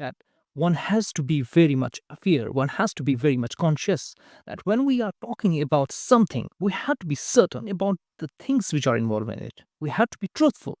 That one has to be very much aware, one has to be very much conscious that when we are talking about something, we have to be certain about the things which are involved in it. We have to be truthful.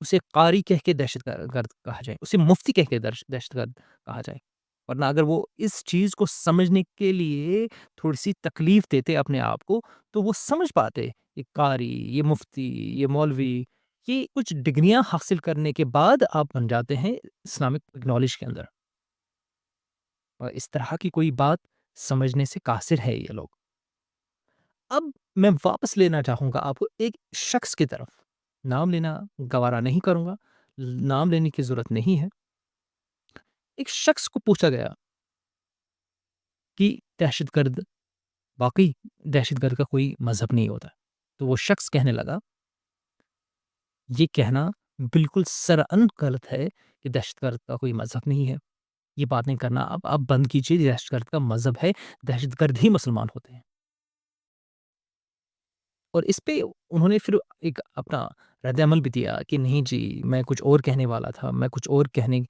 اسے قاری کہہ کے دہشت گرد کہا جائے، اسے مفتی کہہ کے دہشت گرد کہا جائے، ورنہ اگر وہ اس چیز کو سمجھنے کے لیے تھوڑی-سی تکلیف دیتے اپنے آپ کو، تو وہ سمجھ پاتے، یہ قاری، یہ مفتی، یہ مولوی، یہ کچھ ڈگریاں حاصل کرنے کے بعد آپ بن جاتے ہیں اسلامک نالج کے اندر، اور اس طرح کی کوئی بات سمجھنے سے قاصر ہے یہ لوگ۔ اب میں واپس لینا چاہوں گا آپ کو ایک شخص کی طرف، نام لینا گوارا نہیں کروں گا، نام لینے کی ضرورت نہیں ہے۔ ایک شخص کو پوچھا گیا کہ دہشت گرد واقعی دہشت گرد کا کوئی مذہب نہیں ہوتا، تو وہ شخص کہنے لگا، یہ کہنا بالکل سرعن غلط ہے کہ دہشت گرد کا کوئی مذہب نہیں ہے، یہ بات نہیں کرنا اب آپ بند کیجیے، دہشت گرد کا مذہب ہے، دہشت گرد ہی مسلمان ہوتے ہیں۔ اور اس پہ انہوں نے پھر ایک اپنا رد عمل بھی دیا کہ نہیں جی، میں کچھ اور کہنے والا تھا، میں کچھ اور کہنے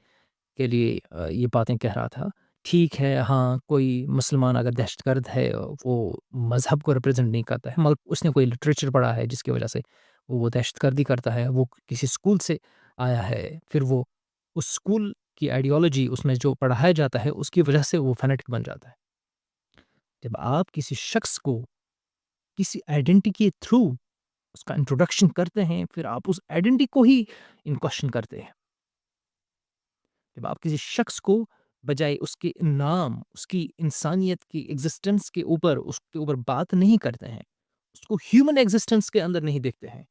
کے لیے یہ باتیں کہہ رہا تھا۔ ٹھیک ہے، ہاں، کوئی مسلمان اگر دہشت گرد ہے، وہ مذہب کو ریپرزینٹ نہیں کرتا ہے، مگر اس نے کوئی لٹریچر پڑھا ہے جس کی وجہ سے وہ دہشت گردی کرتا ہے، وہ کسی اسکول سے آیا ہے، پھر وہ اس اسکول کی آئیڈیالوجی اس میں جو پڑھایا جاتا ہے اس کی وجہ سے وہ فینیٹک بن جاتا ہے۔ جب آپ کسی شخص کو کسی آئیڈینٹی کے تھرو اس کا انٹروڈکشن کرتے ہیں، پھر آپ اس آئیڈینٹی کو ہی ان کوشچن کرتے ہیں۔ جب آپ کسی شخص کو بجائے اس کے نام، اس کی انسانیت کی ایگزسٹنس کے اوپر اس کے اوپر بات نہیں کرتے ہیں، اس کو ہیومن ایگزسٹنس کے اندر نہیں دیکھتے ہیں،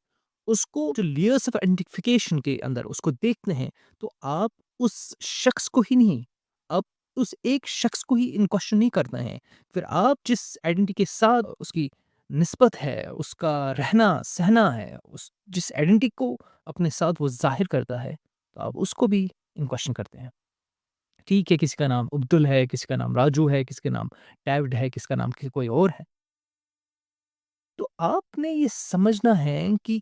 اس کو جو لیئرس آف آئیڈینٹیفیکیشن کے اندر اس کو دیکھتے ہیں، تو آپ اس شخص کو ہی نہیں، آپ اس ایک شخص کو ہی ان کوشچن نہیں کرتے ہیں، پھر آپ جس آئیڈینٹی کے ساتھ اس کی نسبت ہے، اس کا رہنا سہنا ہے، اس جس آئیڈینٹی کو اپنے ساتھ وہ ظاہر کرتا ہے، تو آپ اس کو بھی ان کوشچن کرتے ہیں۔ ٹھیک ہے، کسی کا نام عبدل ہے، کسی کا نام راجو ہے، کسی کا نام ڈیوڈ ہے، کسی کا نام کسی کوئی اور ہے۔ تو آپ نے یہ سمجھنا ہے کہ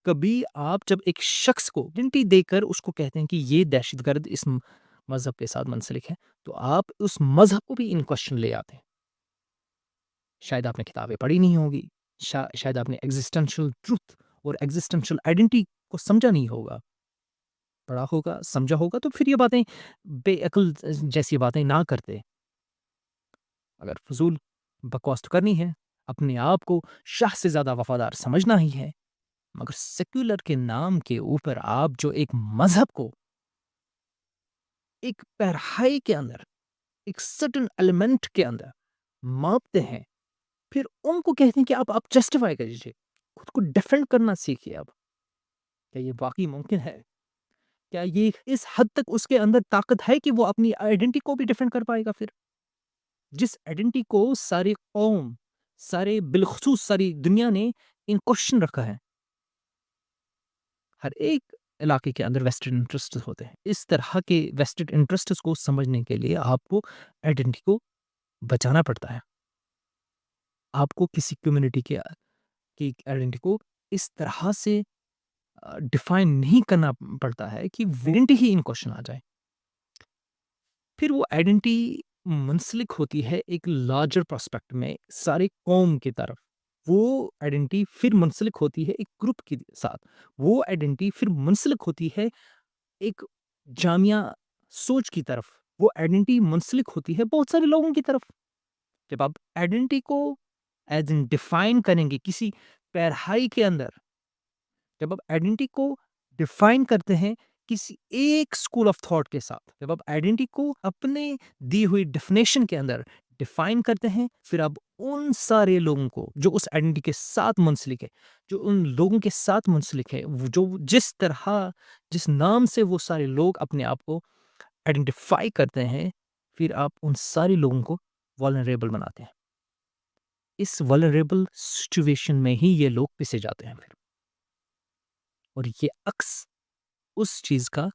کبھی آپ جب ایک شخص کو آئیڈینٹی دے کر اس کو کہتے ہیں کہ یہ دہشت گرد اس مذہب کے ساتھ منسلک ہے، تو آپ اس مذہب کو بھی ان کوشچن لے آتے ہیں۔ شاید آپ نے کتابیں پڑھی نہیں ہوگی، شاید آپ نے ایگزسٹنشل ٹروتھ اور ایگزسٹنشل آئیڈینٹی کو سمجھا نہیں ہوگا، پڑھا ہوگا، سمجھا ہوگا، تو پھر یہ باتیں بے عقل جیسی باتیں نہ کرتے۔ اگر فضول بکواس تو کرنی ہے، اپنے آپ کو شاہ سے زیادہ وفادار سمجھنا ہی ہے، مگر سیکولر کے نام کے اوپر آپ جو ایک مذہب کو ایک پہرائی کے اندر، ایک سرٹن ایلیمنٹ کے اندر ماپتے ہیں، پھر ان کو کہتے ہیں کہ آپ جسٹیفائی کر لیجیے، خود کو ڈیفینڈ کرنا سیکھیے اب۔ کیا یہ واقعی ممکن ہے؟ کیا یہ اس حد تک اس کے اندر طاقت ہے کہ وہ اپنی آئیڈینٹی کو بھی ڈیفینڈ کر پائے گا پھر؟ جس آئیڈینٹی کو ساری قوم، سارے بالخصوص ساری دنیا نے ان کوشچن رکھا ہے۔ ہر ایک علاقے کے اندر ویسٹڈ انٹرسٹ ہوتے ہیں، اس طرح کے ویسٹڈ انٹرسٹ کو سمجھنے کے لیے آپ کو آئیڈینٹی کو بچانا پڑتا ہے، آپ کو کسی کمیونٹی کی آئیڈینٹی کو اس طرح سے ڈیفائن نہیں کرنا پڑتا ہے کہ آئیڈینٹی ہی ان کوشچن آ جائے، پھر وہ آئیڈینٹی منسلک ہوتی ہے ایک لارجر پرسپیکٹ میں ساری قوم کی طرف، وہ آئیڈینٹی پھر منسلک ہوتی ہے ایک گروپ کے ساتھ، وہ آئیڈینٹی پھر منسلک ہوتی ہے ایک جامعہ سوچ کی طرف، وہ آئیڈینٹی منسلک ہوتی ہے بہت سارے لوگوں کی طرف۔ جب آپ آئیڈینٹی کو ایز ان ڈیفائن کریں گے کسی پیرہائی کے اندر، جب آپ آئیڈینٹی کو ڈیفائن کرتے ہیں کسی ایک اسکول آف تھاٹ کے ساتھ، جب آپ آئیڈینٹی کو اپنے دی ہوئی ڈیفینیشن کے اندر ڈیفائن کرتے ہیں، پھر آپ ان سارے لوگوں کو جو اس آئیڈینٹی کے ساتھ منسلک ہے، جو ان لوگوں کے ساتھ منسلک ہے، جو جس طرح جس نام سے وہ سارے لوگ اپنے آپ کو آئیڈینٹیفائی کرتے ہیں، پھر آپ ان سارے لوگوں کو والنریبل بناتے ہیں۔ اس والنریبل سچویشن میں ہی یہ لوگ پسے جاتے ہیں پھر، اور یہ عکس اس چیز کا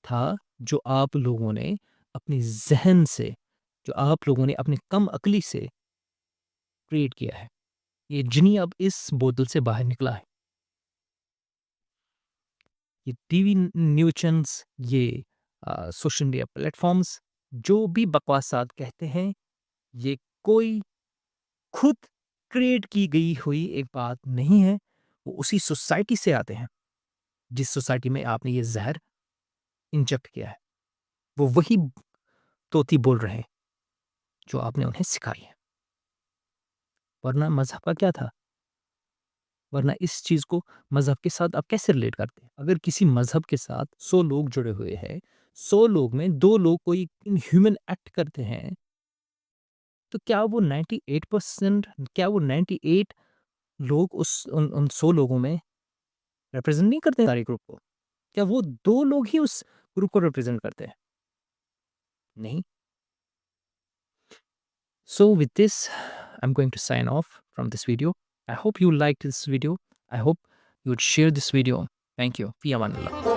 تھا جو آپ لوگوں نے اپنی ذہن سے، جو آپ لوگوں نے اپنی کم عقلی سے کریٹ کیا ہے۔ یہ جنی اب اس بوتل سے باہر نکلا ہے۔ یہ ٹی وی نیوز چینلز، یہ سوشل میڈیا پلیٹ فارمز جو بھی بکواسات کہتے ہیں، یہ کوئی خود کریٹ کی گئی ہوئی ایک بات نہیں ہے، وہ اسی سوسائٹی سے آتے ہیں جس سوسائٹی میں آپ نے یہ زہر انجیکٹ کیا ہے، وہ وہی طوطی بول رہے ہیں جو آپ نے انہیں سکھائی ہے۔ ورنہ مذہب کا کیا تھا؟ ورنہ اس چیز کو مذہب کے ساتھ آپ کیسے ریلیٹ کرتے ہیں؟ اگر کسی مذہب کے ساتھ 100 لوگ جڑے ہوئے ہیں، 100 لوگ میں 2 لوگ کوئی انہیومن ایکٹ کرتے ہیں، تو کیا وہ 98% کیا وہ 98 لوگ ان 100 لوگوں میں ریپرزینٹ نہیں کرتے سارے گروپ کو؟ کیا وہ 2 لوگ ہی اس گروپ کو ریپرزینٹ کرتے ہیں؟ نہیں۔ So with this, I'm going to sign off from this video. I hope you liked this video. I hope you would share this video. Thank you. Fi aman Allah.